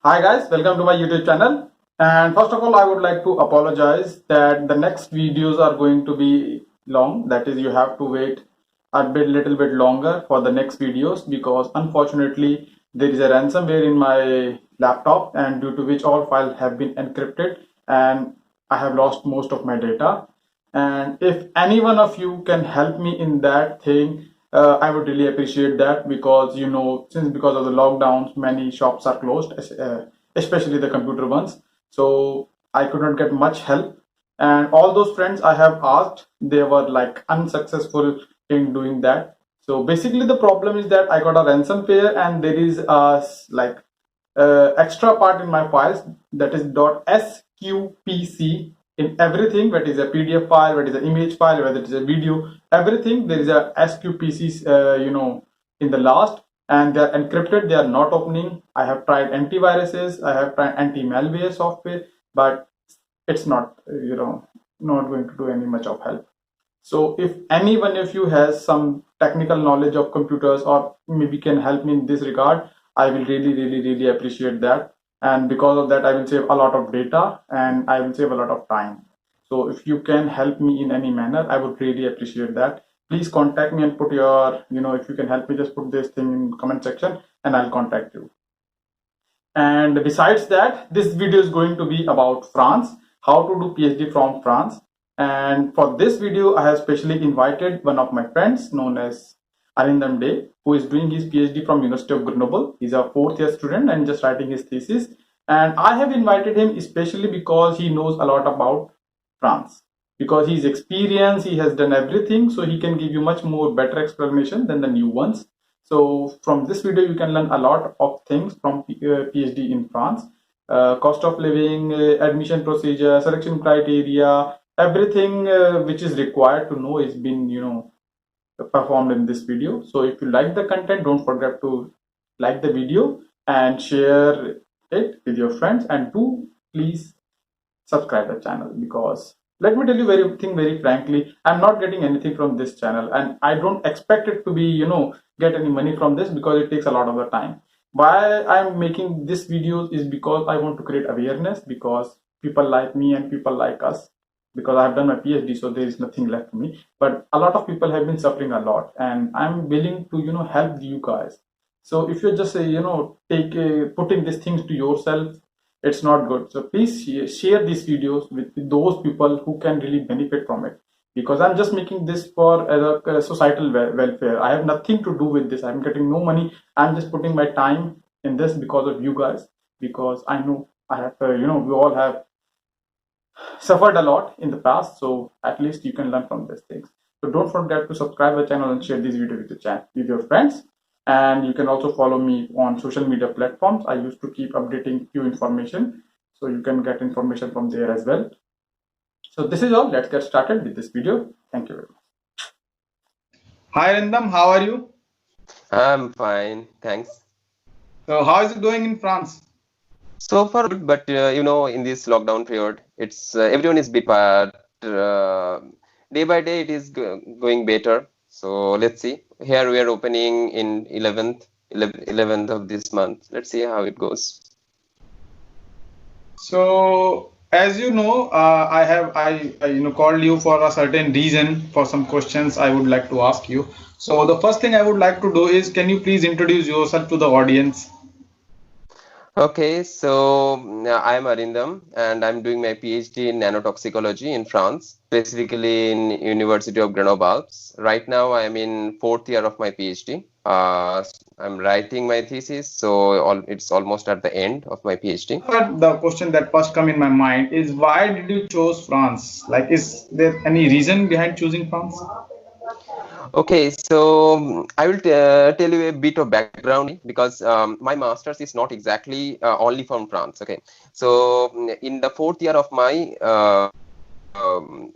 Hi guys, welcome to my YouTube channel. And first of all, I would like to apologize that the next videos are going to be long. That is, you have to wait little bit longer for the next videos because unfortunately there is a ransomware in my laptop, and due to which all files have been encrypted and I have lost most of my data. And if any one of you can help me in that thing, I would really appreciate that, because since because of the lockdowns many shops are closed, especially the computer ones. So I could not get much help, and all those friends I have asked, they were like unsuccessful in doing that. So basically the problem is that I got a ransomware, and there is extra part in my files, that is .sqpc, in everything, whether it is a PDF file, whether it is an image file, whether it is a video, everything there is a sqpc in the last, and they are encrypted, they are not opening. I have tried antiviruses, I have tried anti-malware software, but it's not not going to do any much of help. So if any one of you has some technical knowledge of computers, or maybe can help me in this regard, I will really appreciate that. And because of that, I will save a lot of data and I will save a lot of time. So if you can help me in any manner, I would really appreciate that. Please contact me and put your, if you can help me, just put this thing in comment section and I'll contact you. And besides that, this video is going to be about France, how to do PhD from France. And for this video, I have specially invited one of my friends known as Arindam Dey, who is doing his PhD from University of Grenoble. He's a fourth year student and just writing his thesis. And I have invited him especially because he knows a lot about France. Because he's experienced, he has done everything, so he can give you much more better explanation than the new ones. So from this video, you can learn a lot of things from PhD in France. Cost of living, admission procedure, selection criteria, everything which is required to know is been performed in this video. So if you like the content, don't forget to like the video and share it with your friends, and do please subscribe the channel, because let me tell you very frankly, I'm not getting anything from this channel, and I don't expect it to be get any money from this, because it takes a lot of the time. Why I'm making this videos is because I want to create awareness, because people like me and people like us, because I've done my PhD, so there is nothing left for me. But a lot of people have been suffering a lot, and I'm willing to help you guys. So if you're just putting these things to yourself, it's not good. So please share these videos with those people who can really benefit from it, because I'm just making this for a societal welfare. I have nothing to do with this. I'm getting no money. I'm just putting my time in this because of you guys, because I know I have we all have suffered a lot in the past, so at least you can learn from these things. So don't forget to subscribe the channel and share this video with your friends. And you can also follow me on social media platforms. I used to keep updating few information, so you can get information from there as well. So this is all. Let's get started with this video. Thank you very much. Hi Arindam, how are you? I'm fine, thanks. So how is it going in France? So far good, but in this lockdown period, it's everyone is bit, but day by day it is going better. So let's see. Here we are opening in 11th of this month. Let's see how it goes. So as you know, I called you for a certain reason, for some questions I would like to ask you. So the first thing I would like to do is, can you please introduce yourself to the audience? Okay, so I'm Arindam and I'm doing my PhD in nanotoxicology in France, specifically in University of Grenoble. Right now I'm in fourth year of my PhD. I'm writing my thesis, so it's almost at the end of my PhD. But the question that first come in my mind is, why did you choose France? Like, is there any reason behind choosing France? Okay, so I will tell you a bit of background, because my master's is not exactly only from France. Okay, so in the fourth year of my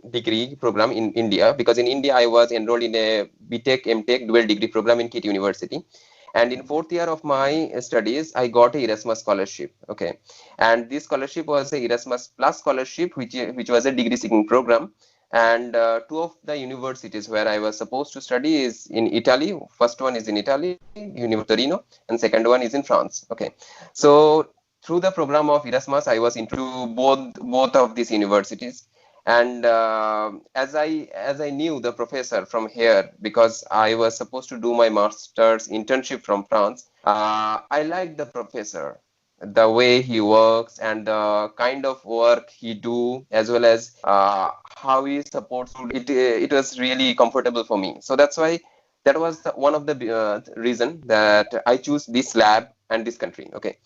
degree program in India, because in India I was enrolled in a BTech MTech dual degree program in KIT University, and in fourth year of my studies I got a Erasmus scholarship. Okay, and this scholarship was a Erasmus Plus scholarship, which was a degree seeking program. And two of the universities where I was supposed to study is in Italy. First one is in Italy, University of Torino, and second one is in France. Okay, so through the program of Erasmus, I was into both of these universities. And as I knew the professor from here, because I was supposed to do my master's internship from France, I liked the professor, the way he works and the kind of work he do, as well as how he supports it. It was really comfortable for me. So that's why that was one of the reason that I choose this lab and this country. Okay.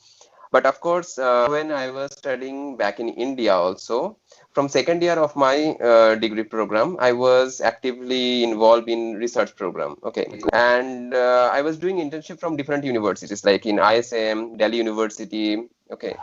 But of course, when I was studying back in India also, from second year of my degree program, I was actively involved in research program. Okay. And I was doing internship from different universities, like in ISM, Delhi University. Okay.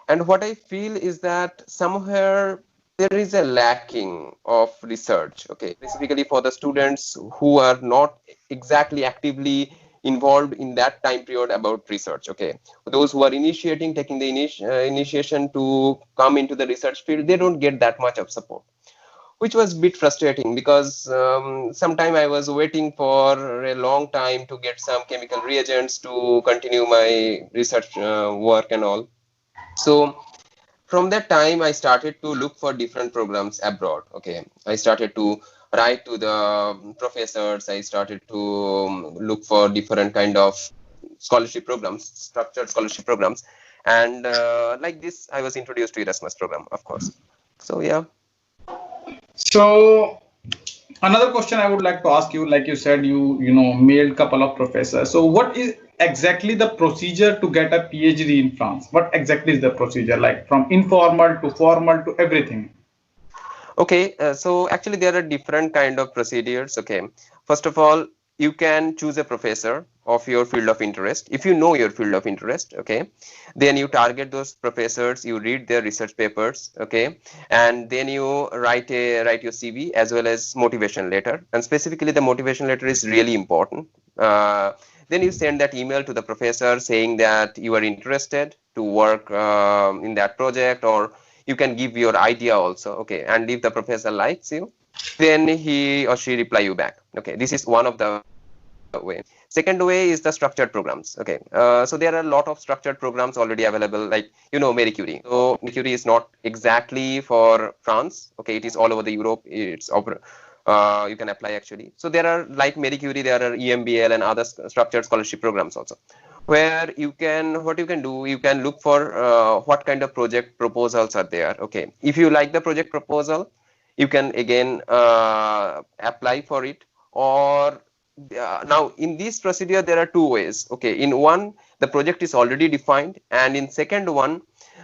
And what I feel is that somewhere there is a lacking of research, okay, specifically for the students who are not exactly actively involved in that time period about research. Okay, those who are taking the initiation to come into the research field, they don't get that much of support, which was a bit frustrating, because sometime I was waiting for a long time to get some chemical reagents to continue my research work and all. So from that time, I started to look for different programs abroad. Okay, I started to write to the professors. I started to look for different kind of scholarship programs, structured scholarship programs, and like this, I was introduced to Erasmus program, of course. So yeah. So another question I would like to ask you, like you said, you know mailed couple of professors. So what is exactly the procedure to get a PhD in France? What exactly is the procedure, like from informal to formal to everything? Okay, so actually there are different kind of procedures. Okay, first of all, you can choose a professor of your field of interest. If you know your field of interest, okay, then you target those professors, you read their research papers, okay, and then you write your CV as well as motivation letter. And specifically, the motivation letter is really important. Then you send that email to the professor saying that you are interested to work in that project, or you can give your idea also. Okay, and if the professor likes you, then he or she reply you back. Okay, this is one of the way. Second way is the structured programs. Okay, so there are a lot of structured programs already available, like Marie Curie. So Marie Curie is not exactly for France. Okay, it is all over the Europe. It's you can apply actually. So there are, like Marie Curie, there are EMBL and other structured scholarship programs also, where what you can do, you can look for what kind of project proposals are there. Okay, if you like the project proposal, you can again apply for it. Or now in this procedure there are two ways. Okay, in one, the project is already defined, and in second one,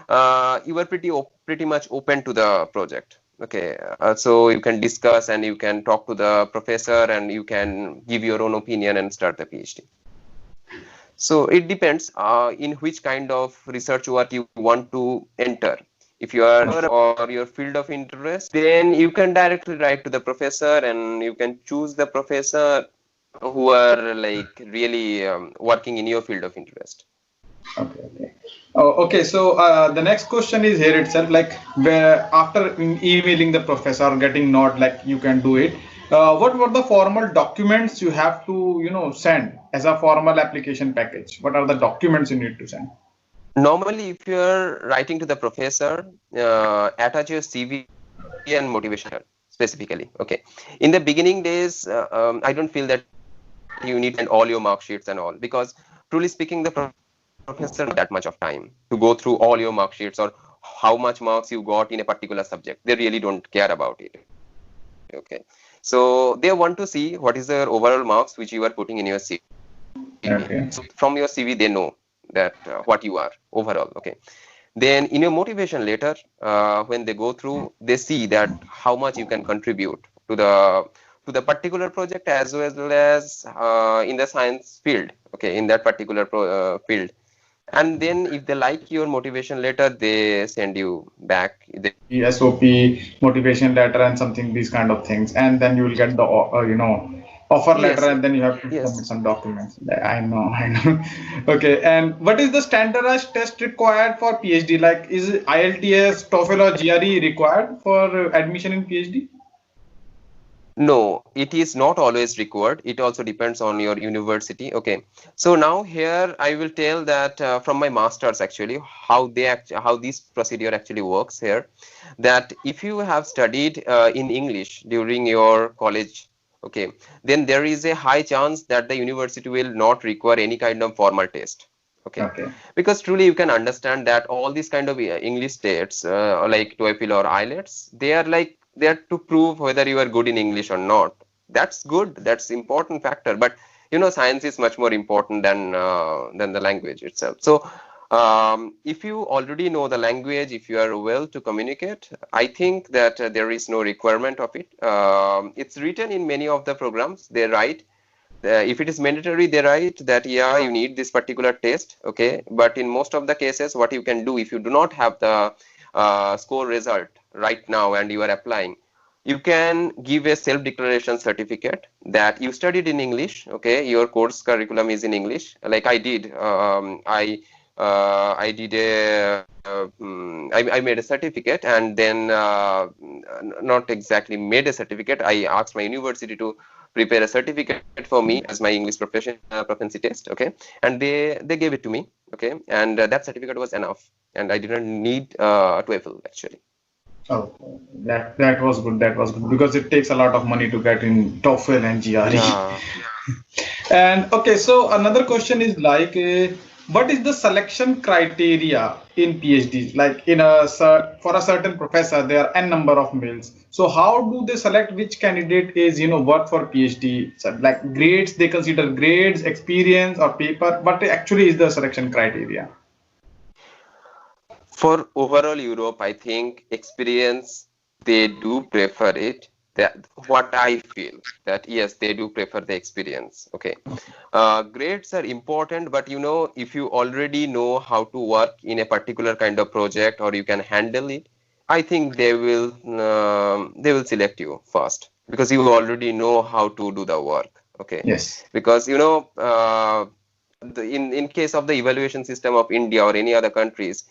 you are pretty much open to the project. Okay, so you can discuss and you can talk to the professor and you can give your own opinion and start the PhD. So it depends in which kind of research work you want to enter. If you are or your field of interest, then you can directly write to the professor and you can choose the professor who are like really working in your field of interest. Okay, okay. Oh, okay. So the next question is here itself, like where after emailing the professor or getting nod, like you can do it. What were the formal documents you have to, send as a formal application package? What are the documents you need to send? Normally, if you're writing to the professor, attach your CV and motivation specifically. Okay. In the beginning days, I don't feel that you need to send all your mark sheets and all, because truly speaking, the professor not that much of time to go through all your mark sheets or how much marks you got in a particular subject. They really don't care about it. Okay. So they want to see what is the overall marks which you are putting in your CV. Okay. So from your CV, they know that what you are overall. Okay. Then in your motivation letter, when they go through, they see that how much you can contribute to the particular project as well as in the science field. Okay, in that particular field. And then if they like your motivation letter, they send you back the SOP, motivation letter, and something these kind of things, and then you will get the offer letter, yes, and then you have to submit yes. some documents. I know, I know. Okay, and what is the standardized test required for PhD? Like, is IELTS, TOEFL, or GRE required for admission in PhD? No, it is not always required. It also depends on your university. Okay. So now here I will tell that from my masters actually how this procedure actually works here. That if you have studied in English during your college, okay, then there is a high chance that the university will not require any kind of formal test. Okay, Okay. because truly you can understand that all these kind of English tests like TOEFL or IELTS, they are like there to prove whether you are good in English or not. That's good. That's important factor. But you know, science is much more important than the language itself. So, if you already know the language, if you are well to communicate, I think that there is no requirement of it. It's written in many of the programs. They write if it is mandatory, they write that yeah, you need this particular test. Okay, but in most of the cases, what you can do if you do not have the score result right now and you are applying, you can give a self-declaration certificate that you studied in English. Okay, your course curriculum is in English, like I did. I did I made a certificate, and then not exactly made a certificate. I asked my university to prepare a certificate for me as my English proficiency test. Okay, and they gave it to me. Okay, and that certificate was enough, and I didn't need TOEFL actually. Oh, that was good. That was good because it takes a lot of money to get in TOEFL and GRE. Yeah. And okay, so another question is like, what is the selection criteria in PhDs? Like for a certain professor, there are n number of males. So how do they select which candidate is worth for PhD? So like grades, they consider grades, experience, or paper. What actually is the selection criteria? For overall Europe, I think experience, they do prefer it. That what I feel that yes, they do prefer the experience. Okay, grades are important, but you know, if you already know how to work in a particular kind of project or you can handle it, I think they will select you first because you already know how to do the work. Okay, Yes. because you know, in case of the evaluation system of India or any other countries,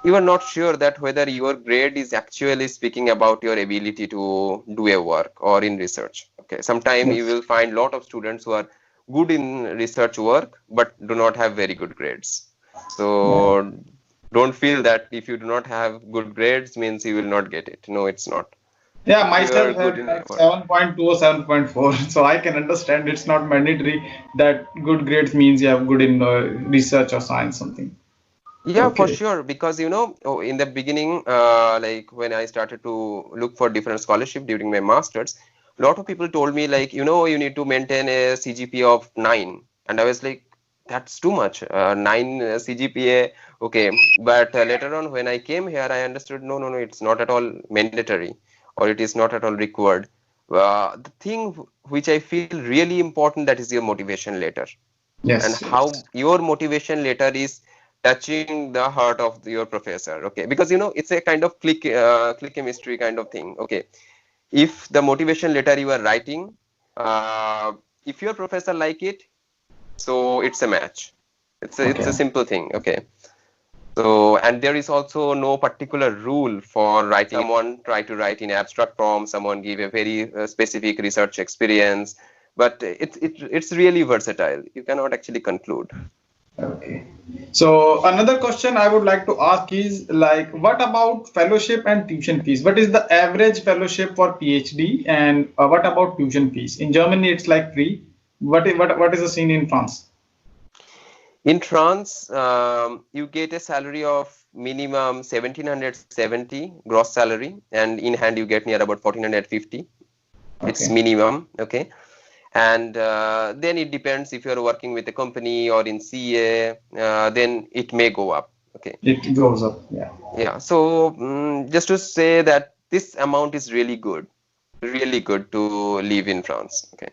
you are not sure that whether your grade is actually speaking about your ability to do a work or in research. Okay, sometimes you Yes. will find a lot of students who are good in research work but do not have very good grades. Yeah. So don't feel that if you do not have good grades means you will not get it. No, it's not. Yeah, If you are myself good had in like work. 7.2 or 7.4, so I can understand it's not mandatory that good grades means you have good in research or science something. Yeah, for Okay. sure. Because you know, in the beginning, like when I started to look for different scholarship during my masters, a lot of people told me like, you know, you need to maintain a CGPA of 9, and I was like, that's too much. 9 CGPA, okay. But later on, when I came here, I understood no, no, no, it's not at all mandatory, or it is not at all required. The thing which I feel really important, that is your motivation letter, and Yes, how yes. your motivation letter is touching the heart of your professor. Okay, because you know, it's a kind of click chemistry kind of thing. Okay, if the motivation letter you are writing, uh, if your professor like it, so it's a match. It's a Okay. simple thing. Okay, so and there is also no particular rule for writing. Someone try to write in abstract form, someone give a very specific research experience, but it's really versatile. You cannot actually conclude. Okay. So another question I would like to ask is like, what about fellowship and tuition fees? What is the average fellowship for PhD, and what about tuition fees? In Germany, it's like free. What is the scene in France? In France, you get a salary of minimum 1770 gross salary, and in hand you get near about 1450. It's Okay. minimum, okay. And then it depends if you're working with a company or in CA, then it may go up. Okay, It goes up. Yeah. yeah. So just to say that this amount is really good to live in France. Okay.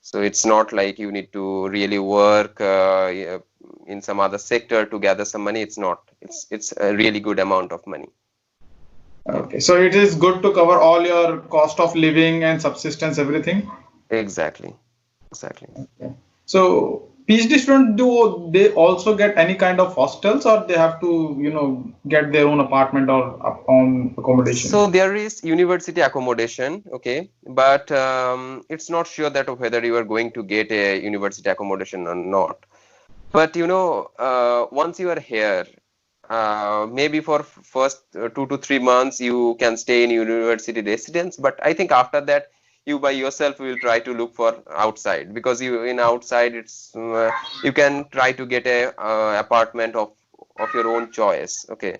So it's not like you need to really work yeah, in some other sector to gather some money. It's not. It's a really good amount of money. Okay. Okay. So it is good to cover all your cost of living and subsistence, everything. Exactly. Exactly. Okay. So PhD students, do they also get any kind of hostels, or they have to, get their own apartment or own accommodation? So there is university accommodation, okay, but it's not sure that whether you are going to get a university accommodation or not. But once you are here, maybe for first 2 to 3 months you can stay in university residence. But I think after that you by yourself will try to look for outside, because you in outside you can try to get a apartment of your own choice, okay.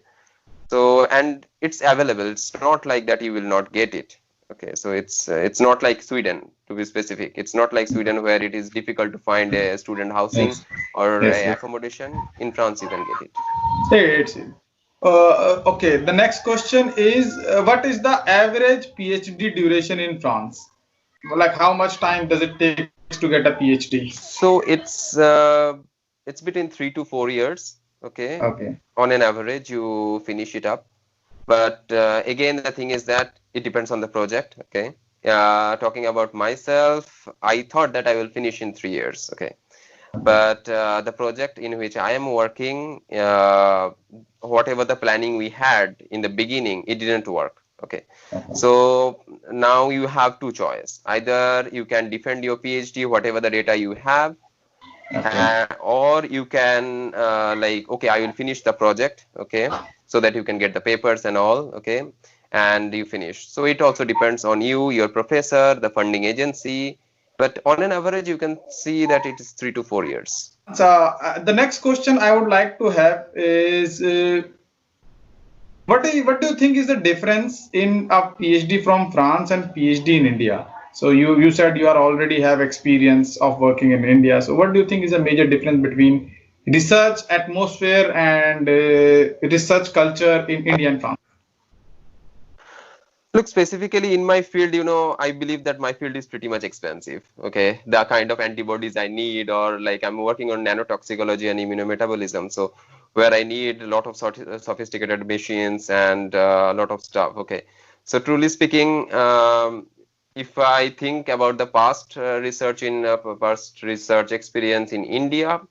So, and it's available. It's not like that you will not get it. Okay, so it's not like Sweden, to be specific. It's not like Sweden where it is difficult to find a student housing Yes, or yes, a yes. accommodation. In France, you can get it. Hey, okay. The next question is, what is the average PhD duration in France? Like, how much time does it take to get a PhD? So it's between 3 to 4 years. Okay, Okay. on an average, you finish it up. But again, the thing is that it depends on the project. Okay. Talking about myself, I thought that I will finish in 3 years. Okay. But the project in which I am working, whatever the planning we had in the beginning, it didn't work. Okay. So now you have two choices. Either you can defend your PhD, whatever the data you have, Okay. or you can like, okay, I will finish the project, okay, so that you can get the papers and all, okay, and you finish. So it also depends on you, your professor, the funding agency, but on an average you can see that it is 3 to 4 years. So, the next question I would like to have is, what do you think is the difference in a PhD from France and PhD in India? So you said you are already have experience of working in India. So what do you think is a major difference between research atmosphere and research culture in India and France? Look, specifically in my field, I believe that my field is pretty much expensive. Okay, the kind of antibodies I need, or like I'm working on nanotoxicology and immunometabolism, so where I need a lot of sophisticated machines and a lot of stuff. Okay, so truly speaking, if I think about the past past research experience in India,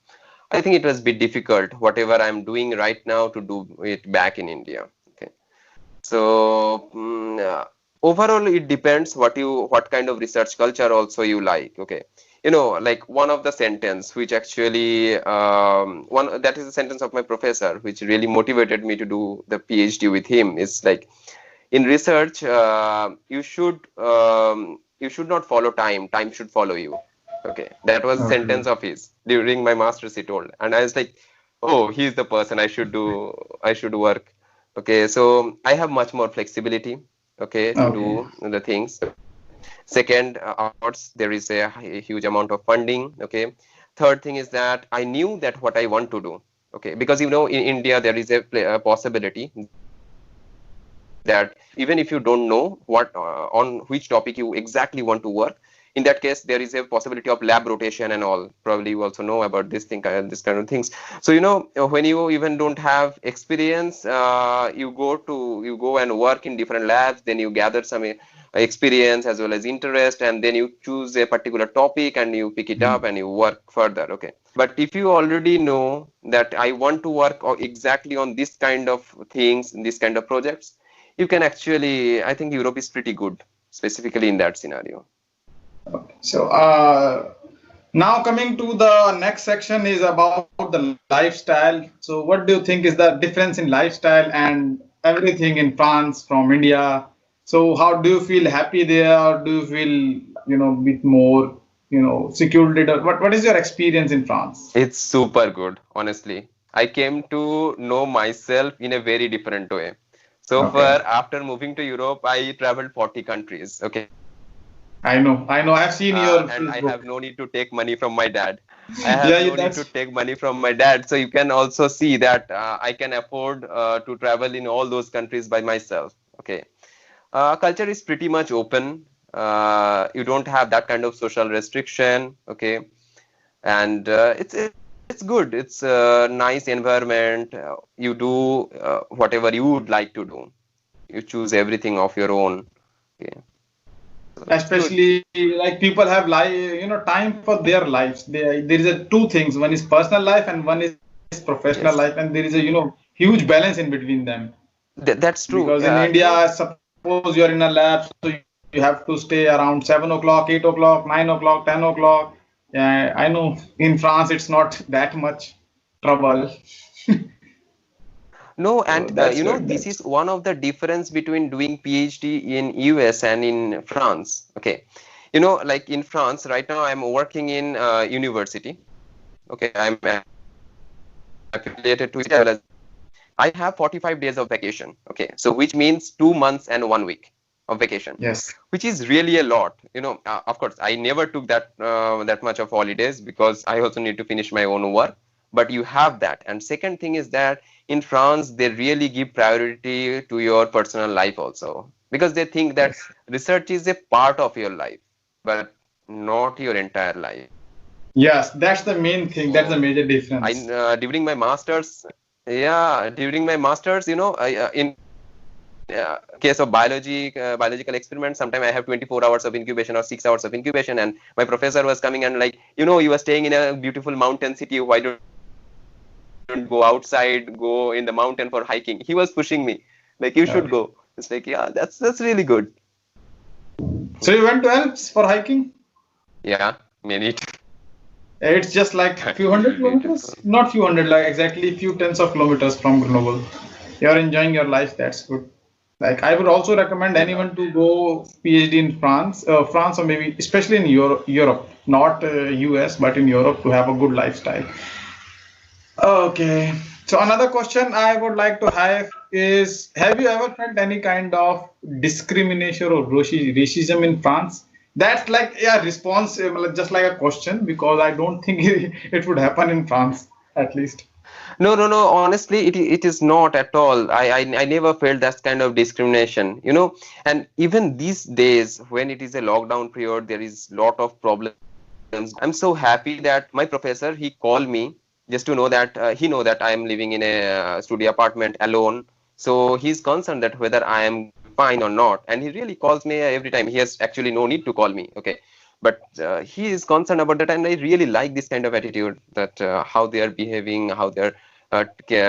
I think it was a bit difficult. Whatever I'm doing right now to do it back in India. Okay. So overall, it depends what kind of research culture also you like. Okay, like one of the sentence which actually one that is a sentence of my professor which really motivated me to do the PhD with him is like, in research you should not follow time. Time should follow you. Okay, that was a Okay. sentence of his during my master's, he told, and I was like, oh, he's the person I should work. Okay, so I have much more flexibility, okay, to Okay. do the things. Second, of course, there is a huge amount of funding. Okay. Third thing is that I knew that what I want to do. Okay, because in India there is a possibility that even if you don't know what on which topic you exactly want to work, in that case there is a possibility of lab rotation and all. Probably you also know about this kind of things. So when you even don't have experience, you go and work in different labs, then you gather some experience as well as interest, and then you choose a particular topic and you pick it up and you work further. Okay, but if you already know that I want to work exactly on this kind of things, this kind of projects, you can actually, I think Europe is pretty good, specifically in that scenario. So now coming to the next section is about the lifestyle. So what do you think is the difference in lifestyle and everything in France from India? So how do you feel happy there, or do you feel bit more secluded? Or what is your experience in France? It's super good, honestly. I came to know myself in a very different way. So Okay. far, after moving to Europe, I traveled 40 countries. Okay. I know. I've seen your And I Facebook. have no need to take money from my dad. I have Yeah, no need to that's take money from my dad. So you can also see that I can afford to travel in all those countries by myself. Okay. Culture is pretty much open. You don't have that kind of social restriction. Okay. And it's good. It's a nice environment. You do whatever you would like to do. You choose everything of your own. Okay. Good. Especially like people have time for their lives. There is two things. One is personal life and one is professional life, and Yes, there is a huge balance in between them. that's true. Because in India, suppose you are in a lab, so you have to stay around 7 o'clock, 8 o'clock, 9 o'clock, 10 o'clock. Yeah, I know in France it's not that much trouble. No, So and this is one of the difference between doing PhD in US and in France. Okay, like in France right now, I'm working in university. Okay, I'm affiliated to it as well as I have 45 days of vacation. Okay, so which means 2 months and 1 week of vacation, yes, which is really a lot. Of course, I never took that much of holidays because I also need to finish my own work. But you have that. And second thing is that in France, they really give priority to your personal life also because they think that yes, research is a part of your life, but not your entire life. yes. That's the main thing. That's the So major I difference. during my masters, yeah, during my masters, in case of biological experiments, sometimes I have 24 hours of incubation or 6 hours of incubation, and my professor was coming and like, you are staying in a beautiful mountain city, why don't you go outside, go in the mountain for hiking? He was pushing me like, you should Okay. go. It's like, yeah, that's really good. So you went to Alps for hiking? Yeah, many It's just like few hundred beautiful. kilometers, not few hundred, like exactly few tens of kilometers from Grenoble. You're enjoying your life. That's good. Like I would also recommend Yeah. anyone to go PhD in France or maybe especially in Europe, not US, but in Europe to have a good lifestyle. Okay. So another question I would like to have is: have you ever felt any kind of discrimination or racism in France? That's like yeah, response just like a question because I don't think it would happen in France at least. No. Honestly, it is not at all. I never felt that kind of discrimination, And even these days, when it is a lockdown period, there is lot of problems. I'm so happy that my professor he called me just to know that he know that I am living in a studio apartment alone. So he's concerned that whether I am fine or not, and he really calls me every time. He has actually no need to call me. Okay, but he is concerned about that, and I really like this kind of attitude that how they are behaving, how they're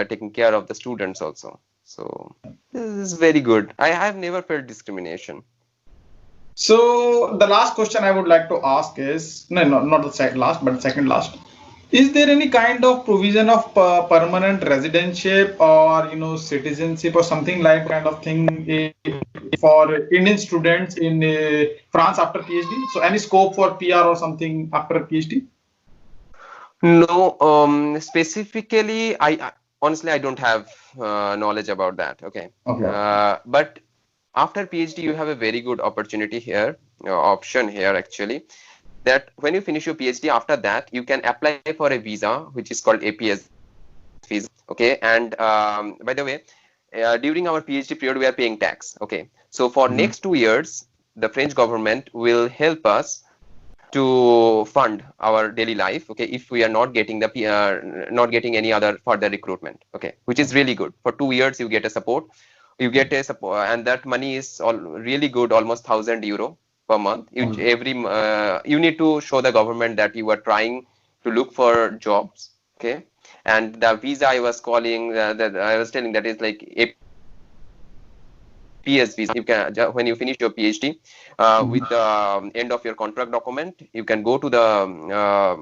taking care of the students also. So this is very good. I have never felt discrimination. So the last question I would like to ask is no, not the last, but second last. Is there any kind of provision of permanent residentship or citizenship or something like kind of thing for Indian students in France after PhD? So any scope for PR or something after PhD? No, specifically, honestly I don't have knowledge about that. Okay, Okay. but after PhD, you have a very good opportunity here, option here actually, that when you finish your PhD, after that you can apply for a visa which is called APS visa. Okay, and by the way, during our PhD period, we are paying tax. Okay, so for Mhm. next 2 years, the French government will help us to fund our daily life. Okay, if we are not getting not getting any other further recruitment. Okay, which is really good. For 2 years, you get a support. You get a support, and that money is all really good, almost €1,000 per month. You need to show the government that you are trying to look for jobs. Okay, and the visa I was calling that I was telling that is like PS visa. You can when you finish your PhD, with the end of your contract document, you can go to the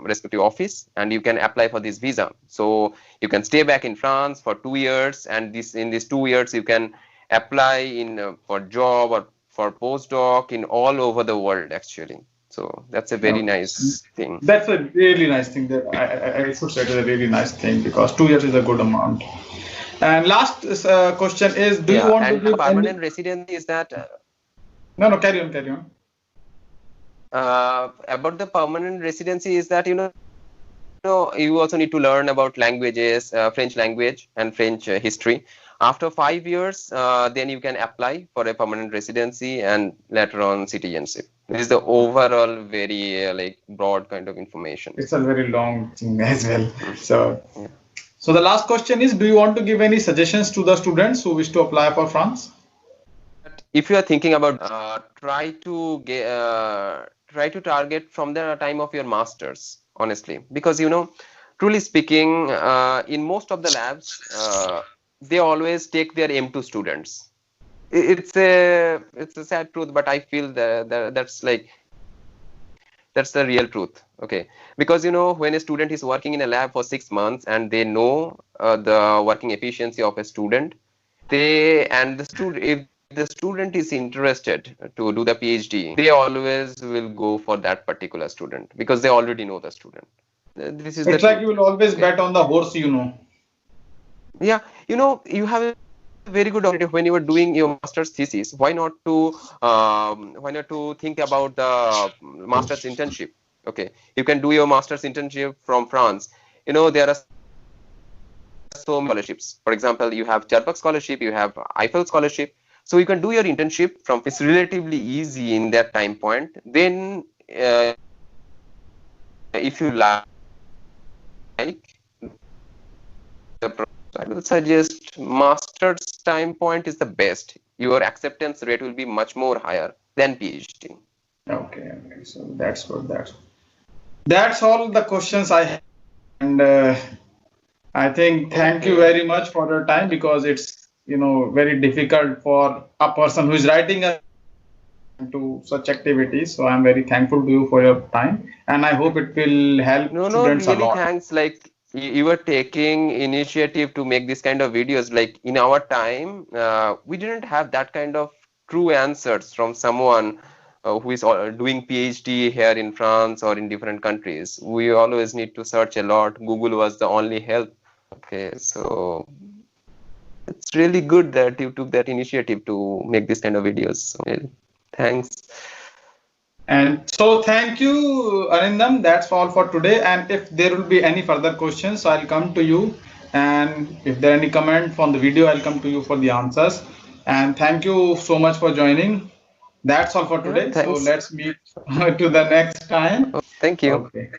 respective office and you can apply for this visa. So you can stay back in France for 2 years, and in these 2 years you can apply in for job or for postdoc in all over the world actually. So that's a very Okay. nice thing. That's a really nice thing. That I should say it's a really nice thing because 2 years is a good amount. And last question is: do you Yeah, want to and give any? permanent residency is that No, no, carry on, carry on. about the permanent residency is that you also need to learn about languages, French language and French history. After 5 years, then you can apply for a permanent residency and later on citizenship. This is the overall very like broad kind of information. It's a very long thing as well. Mm. So, Yeah. so the last question is: do you want to give any suggestions to the students who wish to apply for France? If you are thinking about try to target from the time of your masters, honestly, because truly speaking, in most of the labs, they always take their M2 students. It's a sad truth, but I feel that's the real truth. Okay, because when a student is working in a lab for 6 months and they know the working efficiency of a student, if the student is interested to do the PhD, they always will go for that particular student because they already know the student. This is the It's like truth. you will always Okay. bet on the horse, you know. Yeah, you have a very good opportunity when you are doing your master's thesis. Why not to think about the master's internship? Okay, you can do your master's internship from France. There are so many scholarships. For example, you have Charpak scholarship, you have Eiffel scholarship. So you can do your internship from. It's relatively easy in that time point. Then, if you like the, I will suggest master's time point is the best. Your acceptance rate will be much more higher than PhD. Okay, okay. So that's good. That's all the questions I have. And I think thank you Okay. very much for your time, because it's very difficult for a person who is writing to such activities. So I'm very thankful to you for your time, and I hope it will help No, students a really lot. thanks. Like you were taking initiative to make this kind of videos. Like in our time, we didn't have that kind of true answers from someone who is doing PhD here in France or in different countries. We always need to search a lot. Google was the only help. Okay, so it's really good that you took that initiative to make this kind of videos. So, thanks. And so thank you, Arindam. That's all for today. And if there will be any further questions, I'll come to you. And if there are any comment from the video, I'll come to you for the answers. And thank you so much for joining. That's all for Yeah, today. So thanks. let's meet to the next time. Thank you. Okay.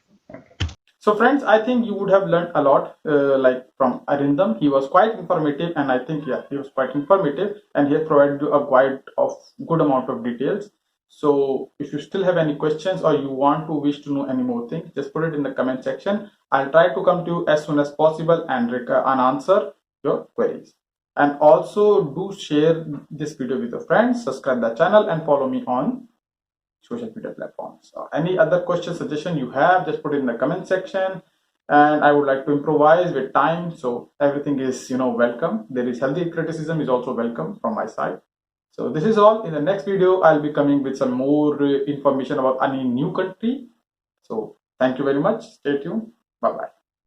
So friends, I think you would have learned a lot, like from Arindam. He was quite informative, and I think, yeah, he was quite informative, and he has provided you a quite of good amount of details. So if you still have any questions or you want to wish to know any more things, just put it in the comment section. I'll try to come to you as soon as possible and answer your queries. And also do share this video with your friends, subscribe the channel, and follow me on social media platforms. Any other question, suggestion you have, just put it in the comment section. And I would like to improvise with time, so everything is welcome. There is healthy criticism is also welcome from my side. So this is all. In the next video, I'll be coming with some more information about any new country. So thank you very much. Stay tuned. Bye bye.